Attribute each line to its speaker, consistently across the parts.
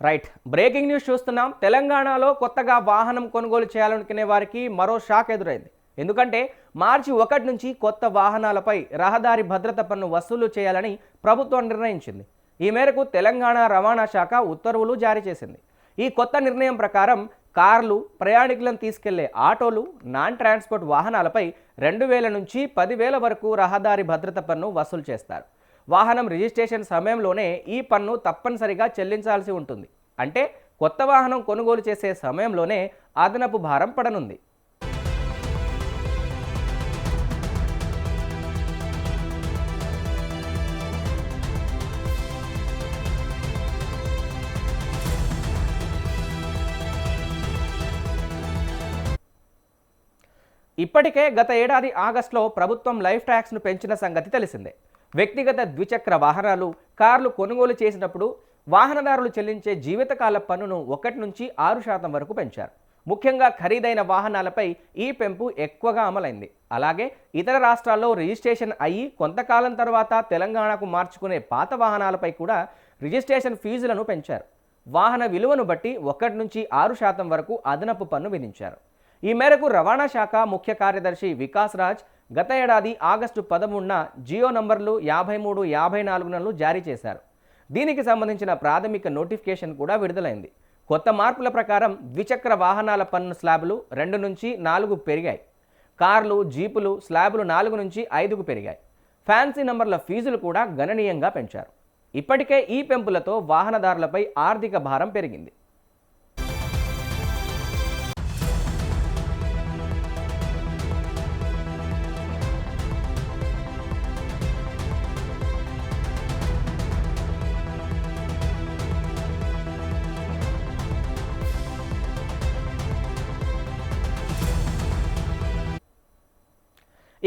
Speaker 1: Right, breaking news చూస్తున్నాం. తెలంగాణలో కొత్తగా వాహనం కొనుగోలు చేయాలనుకునే వారికి మరో షాక్ ఎదురైంది. ఎందుకంటే మార్చి 1 నుంచి కొత్త వాహనాలపై రహదారి భద్రత పన్ను వసూలు చేయాలని ప్రభుత్వం నిర్ణయించింది. ఈ మేరకు తెలంగాణ రవాణా శాఖ ఉత్తర్వులు జారీ చేసింది. ఈ కొత్త నిర్ణయం ప్రకారం కార్లు, ప్రయాణికులను తీసుకెళ్లే ఆటోలు, నాన్ ట్రాన్స్పోర్ట్ వాహనాలపై 2,000 నుంచి 10,000 వరకు రహదారి భద్రత పన్ను వసూలు చేస్తారు. వాహనం రిజిస్ట్రేషన్ సమయంలోనే ఈ పన్ను తప్పనిసరిగా చెల్లించాల్సి ఉంటుంది. అంటే కొత్త వాహనం కొనుగోలు చేసే సమయంలోనే అదనపు భారం పడనుంది. ఇప్పటికే గత ఏడాది ఆగస్టులో ప్రభుత్వం లైఫ్ ట్యాక్స్ను పెంచిన సంగతి తెలిసిందే. వ్యక్తిగత ద్విచక్ర వాహనాలు, కార్లు కొనుగోలు చేసినప్పుడు వాహనదారులు చెల్లించే జీవితకాల పన్నును 1 నుంచి 6% వరకు పెంచారు. ముఖ్యంగా ఖరీదైన వాహనాలపై ఈ పెంపు ఎక్కువగా అమలైంది. అలాగే ఇతర రాష్ట్రాల్లో రిజిస్ట్రేషన్ అయ్యి కొంతకాలం తర్వాత తెలంగాణకు మార్చుకునే పాత వాహనాలపై కూడా రిజిస్ట్రేషన్ ఫీజులను పెంచారు. వాహన విలువను బట్టి 1 నుంచి 6% వరకు అదనపు పన్ను విధించారు. ఈ మేరకు రవాణా శాఖ ముఖ్య కార్యదర్శి వికాస్ రాజ్ గత ఏడాది ఆగస్టు 13న జియో నంబర్లు 53, 54లను జారీ చేశారు. దీనికి సంబంధించిన ప్రాథమిక నోటిఫికేషన్ కూడా విడుదలైంది. కొత్త మార్పుల ప్రకారం ద్విచక్ర వాహనాల పన్ను స్లాబులు 2 నుంచి 4 పెరిగాయి. కార్లు, జీపులు స్లాబులు 4 నుంచి 5కు పెరిగాయి. ఫ్యాన్సీ నంబర్ల ఫీజులు కూడా గణనీయంగా పెంచారు. ఇప్పటికే ఈ పెంపులతో వాహనదారులపై ఆర్థిక భారం పెరిగింది.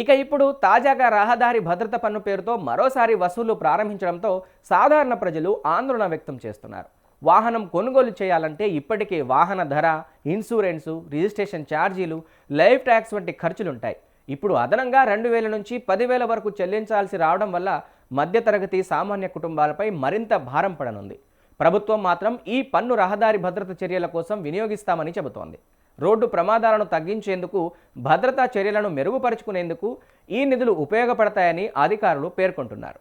Speaker 1: ఇక ఇప్పుడు తాజాగా రహదారి భద్రత పన్ను పేరుతో మరోసారి వసూలు ప్రారంభించడంతో సాధారణ ప్రజలు ఆందోళన వ్యక్తం చేస్తున్నారు. వాహనం కొనుగోలు చేయాలంటే ఇప్పటికే వాహన ధర, ఇన్సూరెన్సు, రిజిస్ట్రేషన్ ఛార్జీలు, లైఫ్ ట్యాక్స్ వంటి ఖర్చులుంటాయి. ఇప్పుడు అదనంగా 2,000 నుంచి 10,000 వరకు చెల్లించాల్సి రావడం వల్ల మధ్యతరగతి సామాన్య కుటుంబాలపై మరింత భారం పడనుంది. ప్రభుత్వం మాత్రం ఈ పన్ను రహదారి భద్రత చర్యల కోసం వినియోగిస్తామని చెబుతోంది. రోడ్డు ప్రమాదాలను తగ్గించేందుకు, భద్రతా చర్యలను మెరుగుపరుచుకునేందుకు ఈ నిధులు ఉపయోగపడతాయని అధికారులు పేర్కొంటున్నారు.